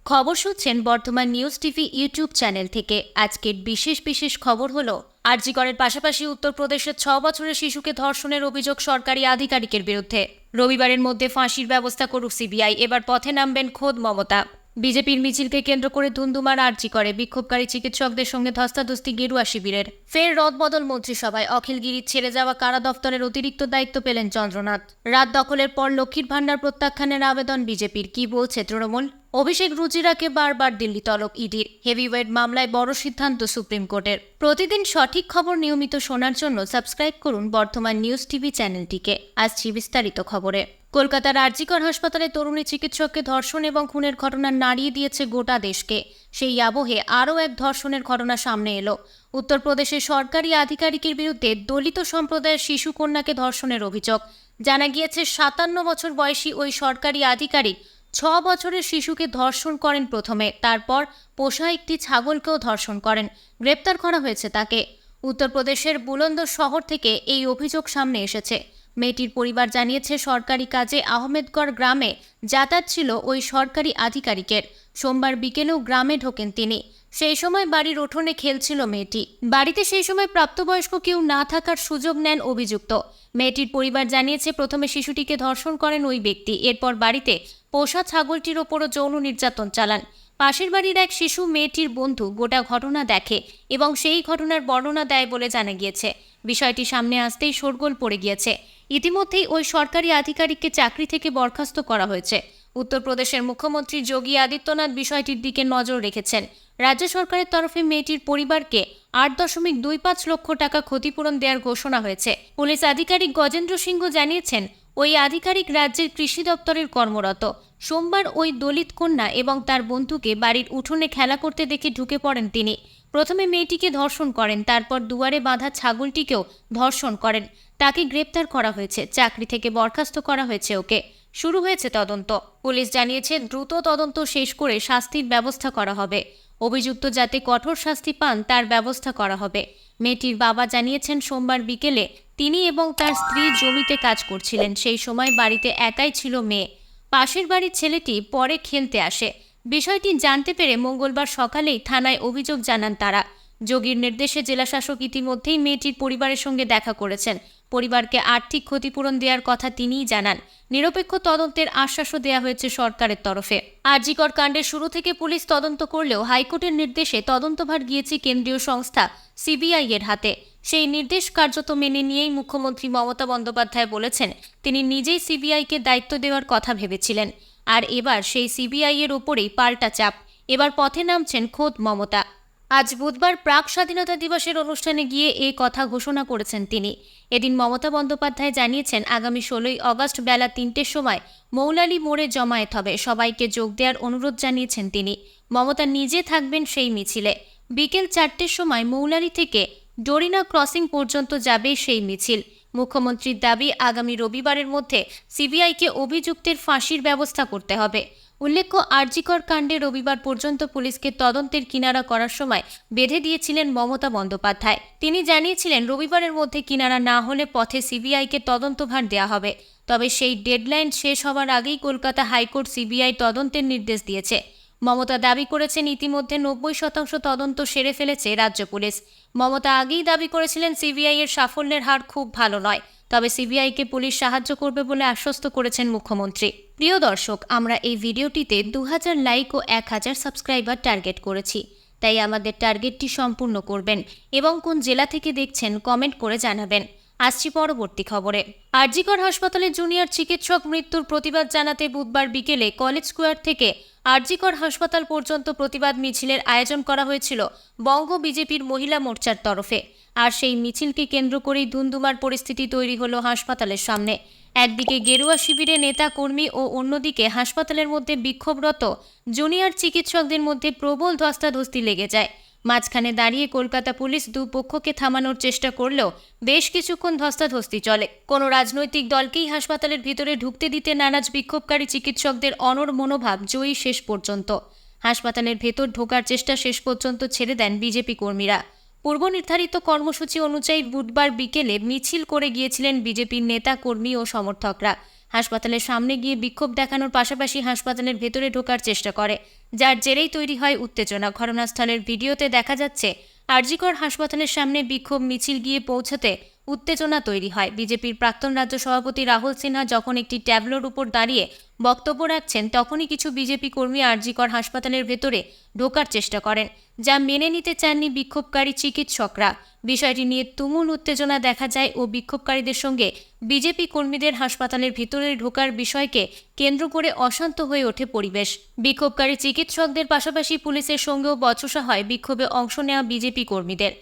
খবর শুনছেন বর্তমান নিউজ টিভি ইউটিউব চ্যানেল থেকে। আজকের বিশেষ খবর হলো আরজি করের পাশাপাশি উত্তরপ্রদেশের 6 বছরের শিশুকে ধর্ষণের অভিযোগ সরকারি আধিকারিকের বিরুদ্ধে। রবিবারের মধ্যে ফাঁসির ব্যবস্থা করুক সিবিআই, এবার পথে নামবেন খোদ মমতা। বিজেপির মিছিলকে কেন্দ্র করে ধুন্ধুমার আরজি করে বিক্ষোভকারী চিকিৎসকদের সঙ্গে ধস্তাধস্তি গেরুয়া শিবিরের। ফের রদবদল মন্ত্রিসভায় অখিলগিরির ছেড়ে যাওয়া কারা দফতরের অতিরিক্ত দায়িত্ব পেলেন চন্দ্রনাথ। রাত দখলের পর লক্ষ্মীর ভান্ডার প্রত্যাখ্যানের আবেদন বিজেপির, কি বলছে তৃণমূল? অভিষেক রুচিরাকে বারবার দিল্লি তলব ইডির, হেভিওয়েট মামলায় বড় সিদ্ধান্ত সুপ্রিম কোর্টের। প্রতিদিন সঠিক খবর নিয়মিত শোনার জন্য সাবস্ক্রাইব করুন বর্তমান নিউজ টিভি চ্যানেলটিকে। আসছি বিস্তারিত খবরে। কলকাতার আরজি কর হাসপাতালে তরুণী চিকিৎসককে ধর্ষণ এবং খুনের ঘটনা নাড়িয়ে দিয়েছে গোটা দেশকে। সেই আবহে আরও এক ধর্ষণের ঘটনা সামনে এলো। উত্তরপ্রদেশের সরকারি আধিকারিকের বিরুদ্ধে দলিত সম্প্রদায়ের শিশু কন্যাকে ধর্ষণের অভিযোগ। জানা গিয়েছে 57 বছর বয়সী ওই সরকারি আধিকারিক 6 বছরের শিশুকে ধর্ষণ করেন প্রথমে, তারপর পোষা একটি ছাগলকেও ধর্ষণ করেন। গ্রেপ্তার করা হয়েছে তাকে। উত্তরপ্রদেশের বুলন্দর শহর থেকে এই অভিযোগ সামনে এসেছে। মেয়েটির পরিবার জানিয়েছে সরকারি কাজে আহমেদগড় গ্রামে যাতায়াত ছিল ওই সরকারি আধিকারিকের। সোমবার বিকেলেও গ্রামে ঢোকেন তিনি। সেই সময় বাড়ির উঠোনে খেলছিল মেয়েটি। বাড়িতে সেই সময় প্রাপ্তবয়স্ক কেউ না থাকার সুযোগ নেন অভিযুক্ত। মেয়েটির পরিবার জানিয়েছে প্রথমে শিশুটিকে ধর্ষণ করেন ওই ব্যক্তি, এরপর বাড়িতে পোষা ছাগলটির ওপরও যৌন নির্যাতন চালান। পাশের বাড়ির এক শিশু মেয়েটির বন্ধু গোটা ঘটনা দেখে এবং সেই ঘটনার বর্ণনা দেয় বলে জানা গিয়েছে। বিষয়টি সামনে আসতেই শোরগোল পড়ে গিয়েছে। ইতিমধ্যেই ওই সরকারি আধিকারিককে চাকরি থেকে বরখাস্ত করা হয়েছে। উত্তরপ্রদেশের মুখ্যমন্ত্রী যোগী আদিত্যনাথ বিষয়টির দিকে নজর রেখেছেন। রাজ্য সরকারের তরফে মেয়েটির পরিবারকে 8.25 লক্ষ টাকা ক্ষতিপূরণ দেওয়ার ঘোষণা হয়েছে। পুলিশ আধিকারিক গজেন্দ্র সিংহ জানিয়েছেন ওই আধিকারিক রাজ্যের কৃষি দপ্তরের কর্মরত। সোমবার ওই দলিত কন্যা এবং তার বন্ধুকে বাড়ির উঠোনে খেলা করতে দেখে ঢুকে পড়েন তিনি। প্রথমে মেয়েটিকে ধর্ষণ করেন, তারপর দুয়ারে বাঁধা ছাগলটিকেও ধর্ষণ করেন। তাকে গ্রেপ্তার করা হয়েছে, চাকরি থেকে বরখাস্ত করা হয়েছে ওকে। শুরু হয়েছে তদন্ত। পুলিশ জানিয়েছে দ্রুত তদন্ত শেষ করে শাস্তির ব্যবস্থা করা হবে। অভিযুক্ত যাতে কঠোর শাস্তি পান তার ব্যবস্থা করা হবে। মেয়েটির বাবা জানিয়েছেন সোমবার বিকেলে তিনি এবং তার স্ত্রী জমিতে কাজ করছিলেন। সেই সময় বাড়িতে একাই ছিল মেয়ে। পাশের বাড়ির ছেলেটি পরে খেলতে আসে। বিষয়টি জানতে পেরে মঙ্গলবার সকালেই থানায় অভিযোগ জানান তারা। যোগীর নির্দেশে জেলাশাসক ইতিমধ্যেই মেয়েটির পরিবারের সঙ্গে দেখা করেছেন। পরিবারকে আর্থিক ক্ষতিপূরণ দেওয়ার কথা তিনিই জানান। নিরপেক্ষ তদন্তের আশ্বাসও দেওয়া হয়েছে সরকারের তরফে। আরজি কর কাণ্ডের শুরু থেকে পুলিশ তদন্ত করলেও হাইকোর্টের নির্দেশে তদন্তভার গিয়েছে কেন্দ্রীয় সংস্থা সিবিআই এর হাতে। সেই নির্দেশ কার্যত মেনে নিয়েই মুখ্যমন্ত্রী মমতা বন্দ্যোপাধ্যায় বলেছেন তিনি নিজেই সিবিআইকে দায়িত্ব দেওয়ার কথা ভেবেছিলেন। আর এবার সেই সিবিআই এর ওপরেই পাল্টা চাপ। এবার পথে নামছেন খোদ মমতা। আজ বুধবার প্রাক স্বাধীনতা দিবসের অনুষ্ঠানে গিয়ে এই কথা ঘোষণা করেছেন তিনি। এদিন মমতা বন্দ্যোপাধ্যায় জানিয়েছেন আগামী 16ই আগস্ট বেলা 3টের সময় মৌলালি মোড়ে জমায়েত হবে। সবাইকে যোগ দেওয়ার অনুরোধ জানিয়েছেন তিনি। মমতা নিজে থাকবেন সেই মিছিলে। বিকেল 4টের সময় মৌলালি থেকে ডোরিনা ক্রসিং পর্যন্ত যাবে সেই মিছিল। মুখ্যমন্ত্রীর দাবি আগামী রবিবারের মধ্যে সিবিআইকে অভিযুক্তের ফাঁসির ব্যবস্থা করতে হবে। উল্লেখ্য আরজি কর কাণ্ডে রবিবার পর্যন্ত পুলিশকে তদন্তের কিনারা করার সময় বেঁধে দিয়েছিলেন মমতা বন্দ্যোপাধ্যায়। তিনি জানিয়েছিলেন রবিবারের মধ্যে কিনারা না হলে পথে সিবিআইকে তদন্তভার দেওয়া হবে। তবে সেই ডেডলাইন শেষ হওয়ার আগেই কলকাতা হাইকোর্ট সিবিআই তদন্তের নির্দেশ দিয়েছে। মমতা দাবি করেছেন ইতিমধ্যে 90% তদন্ত সেরে ফেলেছে রাজ্য পুলিশ। মমতা আগেই দাবি করেছিলেন সিবিআই এর সাফল্যের হার খুব ভালো নয়, তবে সিবিআইকে পুলিশ সাহায্য করবে বলে আশ্বস্ত করেছেন মুখ্যমন্ত্রী। প্রিয় দর্শক, আমরা এই ভিডিওটিতে 2000 লাইক ও 1000 সাবস্ক্রাইবার টার্গেট করেছি, তাই আমাদের টার্গেটটি সম্পূর্ণ করবেন এবং কোন জেলা থেকে দেখছেন কমেন্ট করে জানাবেন। আসছি পরবর্তী খবরে। আরজি কর হাসপাতালে জুনিয়র চিকিৎসক মৃত্যুর প্রতিবাদ জানাতে বুধবার বিকেলে কলেজ স্কোয়ার থেকে আরজি কর হাসপাতাল পর্যন্ত প্রতিবাদ মিছিলের আয়োজন করা হয়েছিল বঙ্গ বিজেপির মহিলা মোর্চার তরফে। আর সেই মিছিলকে কেন্দ্র করেই ধুন্ধুমার পরিস্থিতি তৈরি হলো হাসপাতালের সামনে। একদিকে গেরুয়া শিবিরে নেতা কর্মী ও অন্যদিকে হাসপাতালের মধ্যে বিক্ষোভরত জুনিয়র চিকিৎসকদের মধ্যে প্রবল ধস্তাধস্তি লেগে যায়। মাঝখানে দাঁড়িয়ে কলকাতা পুলিশ দুপক্ষকে থামানোর চেষ্টা করলেও বেশ কিছুক্ষণ ধস্তাধস্তি চলে। কোনো রাজনৈতিক দলকেই হাসপাতালের ভিতরে ঢুকতে দিতে নারাজ বিক্ষোভকারী চিকিৎসকদের অনড় মনোভাব জয়ী শেষ পর্যন্ত। হাসপাতালের ভেতর ঢোকার চেষ্টা শেষ পর্যন্ত ছেড়ে দেন বিজেপি কর্মীরা। পূর্ব নির্ধারিত কর্মসূচি অনুযায়ী বুধবার বিকেলে মিছিল করে গিয়েছিলেন বিজেপির নেতা কর্মী ও সমর্থকরা। হাসপাতালের সামনে গিয়ে বিক্ষোভ দেখানোর পাশাপাশি হাসপাতালের ভেতরে ঢোকার চেষ্টা করে, যার জেরেই তৈরি হয় উত্তেজনা। ঘটনাস্থলের ভিডিওতে দেখা যাচ্ছে আরজিকর হাসপাতালের সামনে বিক্ষোভ মিছিল গিয়ে পৌঁছাতে উত্তেজনা তৈরি হয়। বিজেপির প্রাক্তন রাজ্য সভাপতি রাহুল সিনহা যখন একটি ট্যাবলোর উপর দাঁড়িয়ে বক্তব্য রাখছেন, তখনই কিছু বিজেপি কর্মী আরজিকর হাসপাতালের ভেতরে ঢোকার চেষ্টা করেন, যা মেনে নিতে চাননি বিক্ষোভকারী চিকিৎসকরা। বিষয়টি নিয়ে তুমুল উত্তেজনা দেখা যায় ও বিক্ষোভকারীদের সঙ্গে বিজেপি কর্মীদের হাসপাতালের ভিতরে ঢোকার বিষয়কে কেন্দ্র করে অশান্ত হয়ে ওঠে পরিবেশ। বিক্ষোভকারী চিকিৎসকদের পাশাপাশি পুলিশের সঙ্গেও বচসা হয় বিক্ষোভে অংশ নেওয়া বিজেপি কর্মীদের।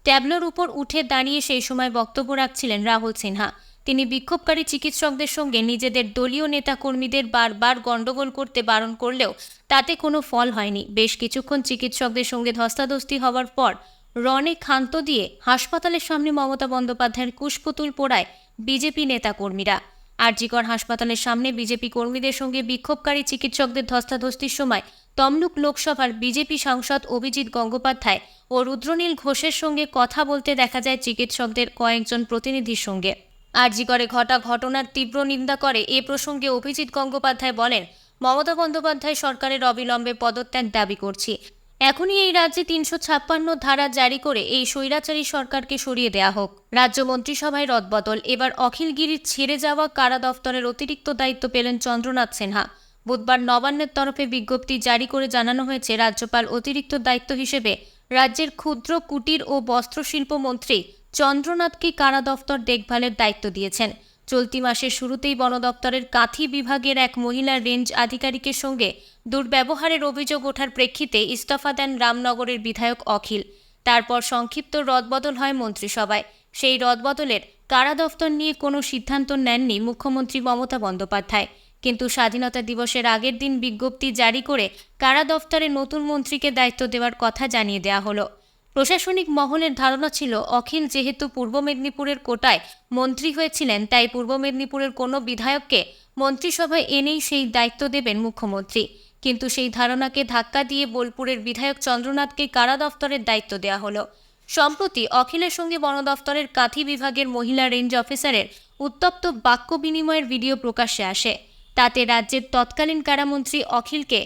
ট্যাবলোর উপর উঠে দাঁড়িয়ে সেই সময় বক্তব্য রাখছিলেন রাহুল সিনহা। তিনি বিক্ষোভকারী চিকিৎসকদের সঙ্গে নিজেদের দলীয় নেতাকর্মীদের বারবার গণ্ডগোল করতে বারণ করলেও তাতে কোনো ফল হয়নি। বেশ কিছুক্ষণ চিকিৎসকদের সঙ্গে ধস্তাধস্তি হওয়ার পর রনে ক্ষান্ত দিয়ে হাসপাতালের সামনে মমতা বন্দ্যোপাধ্যায়ের কুশপুতুল পোড়ায় বিজেপি নেতাকর্মীরা। আরজিকর হাসপাতালের সামনে বিজেপি কর্মীদের সঙ্গে বিক্ষোভকারী চিকিৎসকদের ধস্তাধস্তির সময় তমলুক লোকসভার বিজেপি সাংসদ অভিজিৎ গঙ্গোপাধ্যায় ও রুদ্রনীল ঘোষের সঙ্গে কথা বলতে দেখা যায় চিকিৎসকদের কয়েকজন প্রতিনিধির সঙ্গে। আরজিকরে ঘটা ঘটনার তীব্র নিন্দা করে এ প্রসঙ্গে অভিজিৎ গঙ্গোপাধ্যায় বলেন, মমতা বন্দ্যোপাধ্যায় সরকারের অবিলম্বে পদত্যাগ দাবি করছি। এখনই এই রাজ্যে ৩৫৬ ধারা জারি করে এই স্বৈরাচারী সরকারকে সরিয়ে দেয়া হোক। রাজ্য মন্ত্রিসভায় রদবদল। এবার অখিলগিরির ছেড়ে যাওয়া কারা দফতরের অতিরিক্ত দায়িত্ব পেলেন চন্দ্রনাথ সিনহা। বুধবার নবান্নের তরফে বিজ্ঞপ্তি জারি করে জানানো হয়েছে, রাজ্যপাল অতিরিক্ত দায়িত্ব হিসেবে রাজ্যের ক্ষুদ্র কুটির ও বস্ত্রশিল্প মন্ত্রী চন্দ্রনাথকে কারা দফতর দেখভালের দায়িত্ব দিয়েছেন। চলতি মাসের শুরুতেই বন দপ্তরের কাঁথি বিভাগের এক মহিলা রেঞ্জ আধিকারিকের সঙ্গে দুর্ব্যবহারের অভিযোগ ওঠার প্রেক্ষিতে ইস্তফা দেন রামনগরের বিধায়ক অখিল। তারপর সংক্ষিপ্ত রদবদল হয় মন্ত্রিসভায়। সেই রদবদলের কারা দফতর নিয়ে কোনো সিদ্ধান্ত নেননি মুখ্যমন্ত্রী মমতা বন্দ্যোপাধ্যায়। কিন্তু স্বাধীনতা দিবসের আগের দিন বিজ্ঞপ্তি জারি করে কারা দফতরে নতুন মন্ত্রীকে দায়িত্ব দেওয়ার কথা জানিয়ে দেওয়া হলো। প্রশাসনিক মহলের ধারণা ছিল, অখিল যেহেতু পূর্ব মেদিনীপুরের কোটায় মন্ত্রী হয়েছিলেন, তাই পূর্ব মেদিনীপুরের কোনো বিধায়ককে মন্ত্রিসভায় এনেই সেই দায়িত্ব দেবেন মুখ্যমন্ত্রী। কিন্তু সেই ধারণাকে ধাক্কা দিয়ে বোলপুরের বিধায়ক চন্দ্রনাথকে কারা দফতরের দায়িত্ব দেওয়া হলো। সম্প্রতি অখিলের সঙ্গে বন দফতরের কাঁথি বিভাগের মহিলা রেঞ্জ অফিসারের উত্তপ্ত বাক্য বিনিময়ের ভিডিও প্রকাশ্যে আসে। তাতে রাজ্যের তৎকালীন কারামন্ত্রী অখিলকে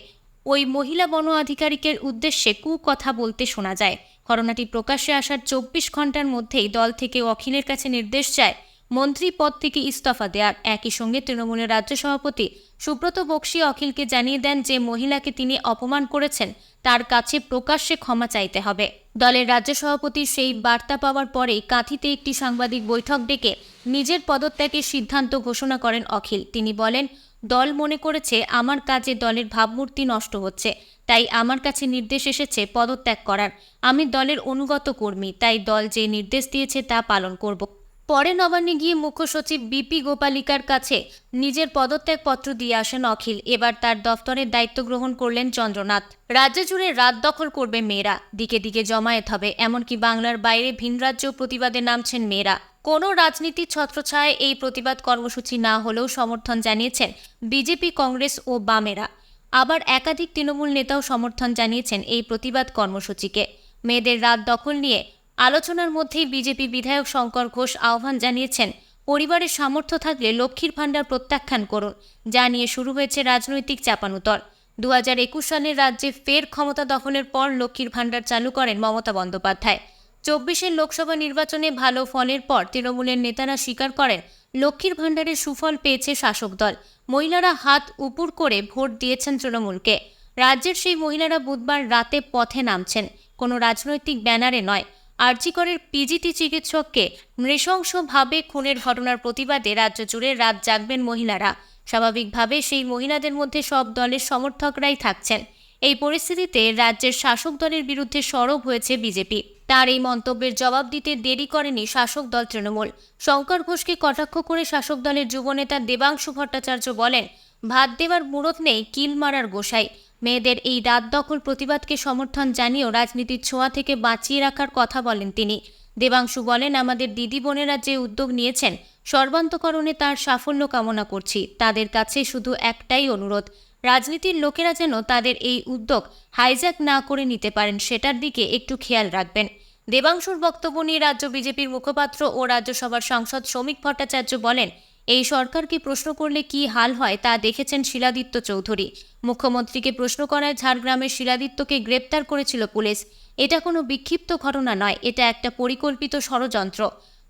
ওই মহিলা বন আধিকারিকের উদ্দেশ্যে কুকথা বলতে শোনা যায়। ঘটনাটি প্রকাশ্যে আসার ২৪ ঘন্টার মধ্যেই দল থেকে অখিলের কাছে নির্দেশ চায় মন্ত্রী পদ থেকে ইস্তফা দেওয়ার। একই সঙ্গে তৃণমূলের রাজ্য সভাপতি সুব্রত বক্সী অখিলকে জানিয়ে দেন যে মহিলাকে তিনি অপমান করেছেন তার কাছে প্রকাশ্যে ক্ষমা চাইতে হবে। দলের রাজ্য সভাপতির সেই বার্তা পাওয়ার পরেই কাঁথিতে একটি সাংবাদিক বৈঠক ডেকে নিজের পদত্যাগের সিদ্ধান্ত ঘোষণা করেন অখিল। তিনি বলেন, দল মনে করেছে আমার কাজে দলের ভাবমূর্তি নষ্ট হচ্ছে, তাই আমার কাছে নির্দেশ এসেছে পদত্যাগ করার। আমি দলের অনুগত কর্মী, তাই দল যে নির্দেশ দিয়েছে তা পালন করব। পরে নবান্নে গিয়ে মুখ্য সচিব বিপি গোপালিকার কাছে নিজের পদত্যাগপত্র দিয়ে আসেন অখিল। এবার তার দফতরের দায়িত্ব গ্রহণ করলেন চন্দ্রনাথ। রাজ্য জুড়ে রাত দখল করবে মেয়েরা, দিকে দিকে জমায়েত হবে, এমনকি বাংলার বাইরে ভিন রাজ্যেও প্রতিবাদে নামছেন মেয়েরা। কোনো রাজনীতির ছত্রছায়ায় এই প্রতিবাদ কর্মসূচি না হলেও সমর্থন জানিয়েছেন বিজেপি, কংগ্রেস ও বামেরা। আবার একাধিক তৃণমূল নেতাও সমর্থন জানিয়েছেন এই প্রতিবাদ কর্মসূচিকে। মেয়েদের রাত দখল নিয়ে আলোচনার মধ্যেই বিজেপি বিধায়ক শঙ্কর ঘোষ আহ্বান জানিয়েছেন, পরিবারের সামর্থ্য থাকলে লক্ষ্মীর ভাণ্ডার প্রত্যাখ্যান করুন, যা নিয়ে শুরু হয়েছে রাজনৈতিক চাপানুতর। ২০২১ সালে রাজ্যে ফের ক্ষমতা দখলের পর লক্ষ্মীর ভাণ্ডার চালু করেন মমতা বন্দ্যোপাধ্যায়। ২৪-এর লোকসভা নির্বাচনে ভালো ফলের পর তৃণমূলের নেতারা স্বীকার করেন, লক্ষ্মীর ভাণ্ডারের সুফল পেয়েছে শাসক দল। মহিলারা হাত উপুর করে ভোট দিয়েছেন তৃণমূলকে। রাজ্যের সেই মহিলারা বুধবার রাতে পথে নামছেন, কোনো রাজনৈতিক ব্যানারে নয়। আরজিকরের পিজিটি চিকিৎসককে নৃশংসভাবে খুনের ঘটনার প্রতিবাদে রাজ্য জুড়ে রাত জাগবেন মহিলারা। স্বাভাবিকভাবে সেই মহিলাদের মধ্যে সব দলের সমর্থকরাই থাকছেন। এই পরিস্থিতিতে রাজ্যের শাসক দলের বিরুদ্ধে সরব হয়েছে বিজেপি। তার এই মন্তব্যের জবাব দিতে দেরি করেনি শাসক দল তৃণমূল। শঙ্কর ঘোষকে কটাক্ষ করে শাসক দলের যুবনেতা দেবাংশু ভট্টাচার্য বলেন, ভাত দেওয়ার মুরত নেই, কিল মারার গোসাই। মেয়েদের এই রাত দখল প্রতিবাদকে সমর্থন জানিয়েও রাজনীতির ছোঁয়া থেকে বাঁচিয়ে রাখার কথা বলেন তিনি। দেবাংশু বলেন, আমাদের দিদি বোনেরা যে উদ্যোগ নিয়েছেন সর্বান্তকরণে তার সাফল্য কামনা করছি। তাদের কাছে শুধু একটাই অনুরোধ, রাজনীতির লোকেরা যেন তাদের এই উদ্যোগ হাইজ্যাক না করে নিতে পারেন, সেটার দিকে একটু খেয়াল রাখবেন। দেবাংশুর বক্তব্য নিয়ে রাজ্য বিজেপির মুখপাত্র ও রাজ্যসভার সাংসদ শ্রমিক ভট্টাচার্য বলেন, এই সরকারকে প্রশ্ন করলে কি হাল হয় তা দেখেছেন শিলাদিত্য চৌধুরী। মুখ্যমন্ত্রীকে প্রশ্ন করায় ঝাড়গ্রামের শিলাদিত্যকে গ্রেপ্তার করেছিল পুলিশ। এটা কোনো বিক্ষিপ্ত ঘটনা নয়, এটা একটা পরিকল্পিত ষড়যন্ত্র।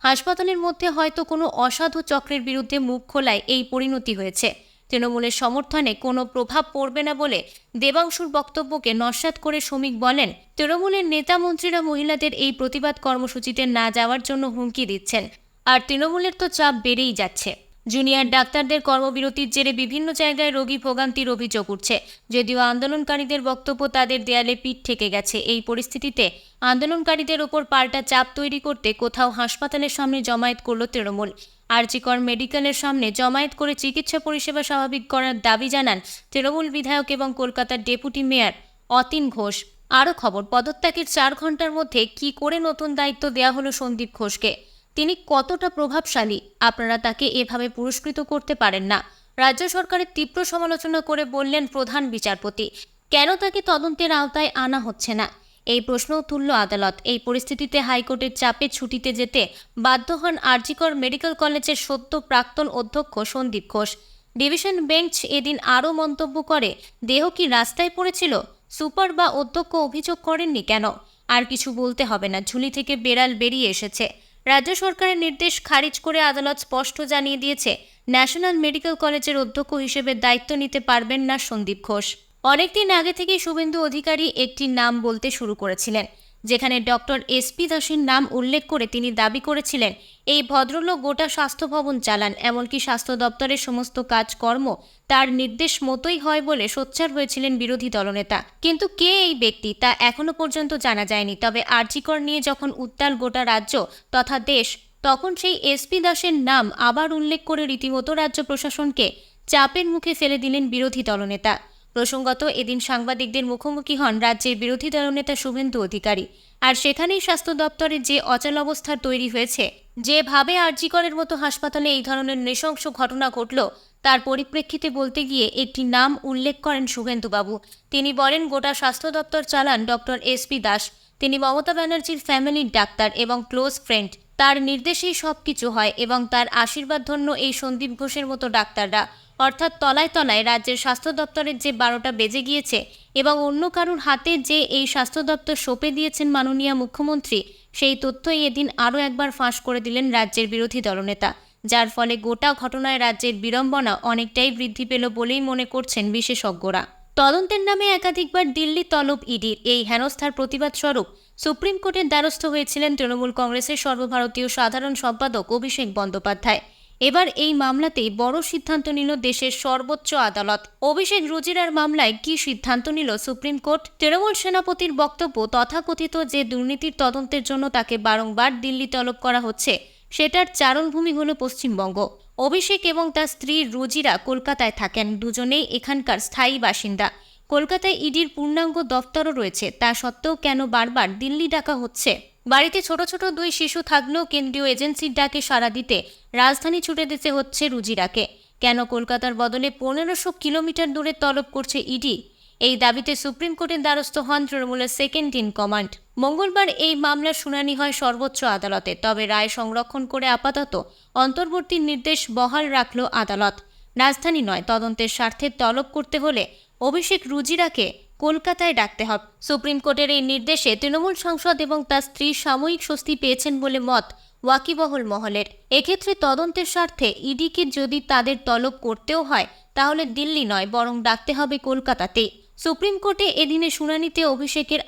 হাসপাতালের মধ্যে হয়তো কোনো অসাধু চক্রের বিরুদ্ধে মুখ খোলায় এই পরিণতি হয়েছে। তৃণমূলের সমর্থনে কোনো প্রভাব পড়বে না বলে দেবাংশুর বক্তব্যকে নস্যাৎ করে শ্রমিক বলেন, তৃণমূলের নেতা মন্ত্রীরা মহিলাদের এই প্রতিবাদ কর্মসূচিতে না যাওয়ার জন্য হুমকি দিচ্ছেন, আর তৃণমূলের তো চাপ বেড়েই যাচ্ছে। জুনিয়র ডাক্তারদের কর্মবিরতির জেরে বিভিন্ন জায়গায় রোগী ভোগান্তির অভিযোগ উঠছে। যদিও আন্দোলনকারীদের বক্তব্য তাদের দেয়ালে পিঠ ঠেকে গেছে। এই পরিস্থিতিতে আন্দোলনকারীদের ওপর পাল্টা চাপ তৈরি করতে কোথাও হাসপাতালের সামনে জমায়েত করল তৃণমূল। আরজিকর মেডিকেলের সামনে জমায়েত করে চিকিৎসা পরিষেবা স্বাভাবিক করার দাবি জানান তৃণমূল বিধায়ক এবং কলকাতার ডেপুটি মেয়র অতীন ঘোষ। আরও খবর, পদত্যাগের 4 ঘন্টার মধ্যে কি করে নতুন দায়িত্ব দেওয়া হলো সন্দীপ ঘোষকে। তিনি কতটা প্রভাবশালী, আপনারা তাকে এভাবে পুরস্কৃত করতে পারেন না। রাজ্য সরকারের তীব্র সমালোচনা করে বললেন প্রধান বিচারপতি, কেন তাকে তদন্তের আওতায় আনা হচ্ছে না? এই প্রশ্নও তুলল আদালত। এই পরিস্থিতিতে হাইকোর্টের চাপে ছুটিতে যেতে বাধ্য হন আরজিকর মেডিকেল কলেজের সদ্য প্রাক্তন অধ্যক্ষ সন্দীপ ঘোষ। ডিভিশন বেঞ্চ এদিন আরও মন্তব্য করে, দেহ কি রাস্তায় পড়েছিল? সুপার বা অধ্যক্ষ অভিযোগ করেননি কেন? আর কিছু বলতে হবে না, ঝুলি থেকে বেড়াল বেরিয়ে এসেছে। রাজ্য সরকারের নির্দেশ খারিজ করে আদালত স্পষ্ট জানিয়ে দিয়েছে, ন্যাশনাল মেডিকেল কলেজের অধ্যক্ষ হিসেবে দায়িত্ব নিতে পারবেন না সন্দীপ ঘোষ। অনেকদিন আগে থেকেই শুভেন্দু অধিকারী একটি নাম বলতে শুরু করেছিলেন, যেখানে ডক্টর এসপি দাসের নাম উল্লেখ করে তিনি দাবি করেছিলেন এই ভদ্রলোক গোটা স্বাস্থ্য ভবন চালান, এমনকি স্বাস্থ্য দপ্তরের সমস্ত কাজকর্ম তার নির্দেশ মতোই হয় বলে সোচ্চার হয়েছিলেন বিরোধী দলনেতা। কিন্তু কে এই ব্যক্তি তা এখনো পর্যন্ত জানা যায়নি। তবে আরজিকর নিয়ে যখন উত্তাল গোটা রাজ্য তথা দেশ, তখন সেই এসপি দাসের নাম আবার উল্লেখ করে রীতিমতো রাজ্য প্রশাসনকে চাপের মুখে ফেলে দিলেন বিরোধী দলনেতা। প্রসঙ্গত, এদিন সাংবাদিকদের মুখোমুখি হন রাজ্যের বিরোধী দলনেতা শুভেন্দু অধিকারী। আর সেখানেই স্বাস্থ্য দপ্তরে যে অচল অবস্থা তৈরি হয়েছে, যেভাবে আরজিকরের মতো হাসপাতালে এই ধরনের নৃশংস ঘটনা ঘটল, তার পরিপ্রেক্ষিতে বলতে গিয়ে একটি নাম উল্লেখ করেন শুভেন্দুবাবু। তিনি বলেন, গোটা স্বাস্থ্য দপ্তর চালান ডক্টর এসপি দাস। তিনি মমতা ব্যানার্জির ফ্যামিলির ডাক্তার এবং ক্লোজ ফ্রেন্ড। তার নির্দেশেই সবকিছু হয় এবং তার আশীর্বাদ ধন্য এই সন্দীপ ঘোষের মতো ডাক্তাররা। অর্থাৎ তলায় তলায় রাজ্যের স্বাস্থ্য দপ্তরের যে 12টা বেজে গিয়েছে এবং অন্য কারুর হাতে যে এই স্বাস্থ্য দপ্তর সঁপে দিয়েছেন মাননীয় মুখ্যমন্ত্রী, সেই তথ্যই এদিন আরও একবার ফাঁস করে দিলেন রাজ্যের বিরোধী দলনেতা, যার ফলে গোটা ঘটনায় রাজ্যের বিড়ম্বনা অনেকটাই বৃদ্ধি পেল বলেই মনে করছেন বিশেষজ্ঞরা। তদন্তের নামে একাধিকবার দিল্লি তলব ইডির। এই হেনস্থার প্রতিবাদ স্বরূপ সুপ্রিম কোর্টের দ্বারস্থ হয়েছিলেন তৃণমূল কংগ্রেসের সর্বভারতীয় সাধারণ সম্পাদক অভিষেক বন্দ্যোপাধ্যায়। এবার এই মামলাতেই বড় সিদ্ধান্ত নিল দেশের সর্বোচ্চ আদালত। অভিষেক রুজিরার মামলায় কি সিদ্ধান্ত নিল সুপ্রিম কোর্ট? তৃণমূল সেনাপতির বক্তব্য, তথাকথিত যে দুর্নীতির তদন্তের জন্য তাকে বারংবার দিল্লি তলব করা হচ্ছে, সেটার চারণভূমি হল পশ্চিমবঙ্গ। অভিষেক এবং তার স্ত্রী রুজিরা কলকাতায় থাকেন, দুজনেই এখানকার স্থায়ী বাসিন্দা। কলকাতায় ইডির পূর্ণাঙ্গ দফতরও রয়েছে, তা সত্ত্বেও কেন বারবার দিল্লি ডাকা হচ্ছে? বাড়িতে ছোট ছোট 2 শিশু থাকলেও কেন্দ্রীয় এজেন্সির ডাকে সাড়া দিতে রাজধানী ছুটে যেতে হচ্ছে রুজিরাকে। কেন কলকাতার বদলে 1500 কিলোমিটার দূরে তলব করছে ইডি? এই দাবিতে সুপ্রিম কোর্টের দ্বারস্থ হন তৃণমূলের সেকেন্ড ইন কমান্ড। মঙ্গলবার এই মামলার শুনানি হয় সর্বোচ্চ আদালতে। তবে রায় সংরক্ষণ করে আপাতত অন্তর্বর্তী নির্দেশ বহাল রাখল আদালত। রাজধানী নয়, তদন্তের স্বার্থে তলব করতে হলে অভিষেক রুজিরাকে কলকাতায় ডাকতে হবে। সুপ্রিম কোর্টের এই নির্দেশে তৃণমূল সাংসদ এবং তার স্ত্রী সাময়িক স্বস্তি পেয়েছেন বলে মত ওয়াকিবহল মহলের। এক্ষেত্রে তদন্তের স্বার্থে ইডিকে যদি তাদের তলব করতেও হয়, তাহলে দিল্লি নয়, বরং ডাকতে হবে কলকাতাতে। সুপ্রিম কোর্টে এদিনের শুনানিতে অভিষেকের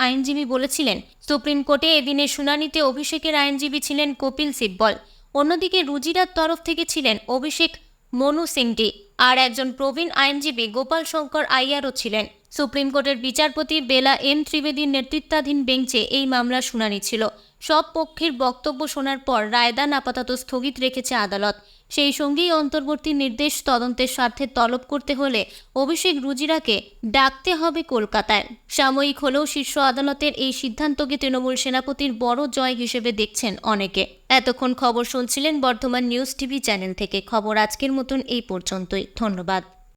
আইনজীবী ছিলেন কপিল সিব্বল। অন্যদিকে রুজিরার তরফ থেকে ছিলেন অভিষেক মনু সিংটি, আর একজন প্রবীণ আইনজীবী গোপাল শঙ্কর আইয়ারও ছিলেন। সুপ্রিম কোর্টের বিচারপতি বেলা এম ত্রিবেদীর নেতৃত্বাধীন বেঞ্চে এই মামলার শুনানি ছিল। সব পক্ষের বক্তব্য শোনার পর রায়দান আপাতত স্থগিত রেখেছে আদালত। সেই সঙ্গেই অন্তর্বর্তী নির্দেশ তদন্তের স্বার্থে তলব করতে হলে অভিষেক রুজিরাকে ডাকতে হবে কলকাতায়। সাময়িক হলেও শীর্ষ আদালতের এই সিদ্ধান্তকে তৃণমূল সেনাপতির বড় জয় হিসেবে দেখছেন অনেকে। এতক্ষণ খবর শুনছিলেন বর্ধমান নিউজ টিভি চ্যানেল থেকে। খবর আজকের মতন এই পর্যন্তই। ধন্যবাদ।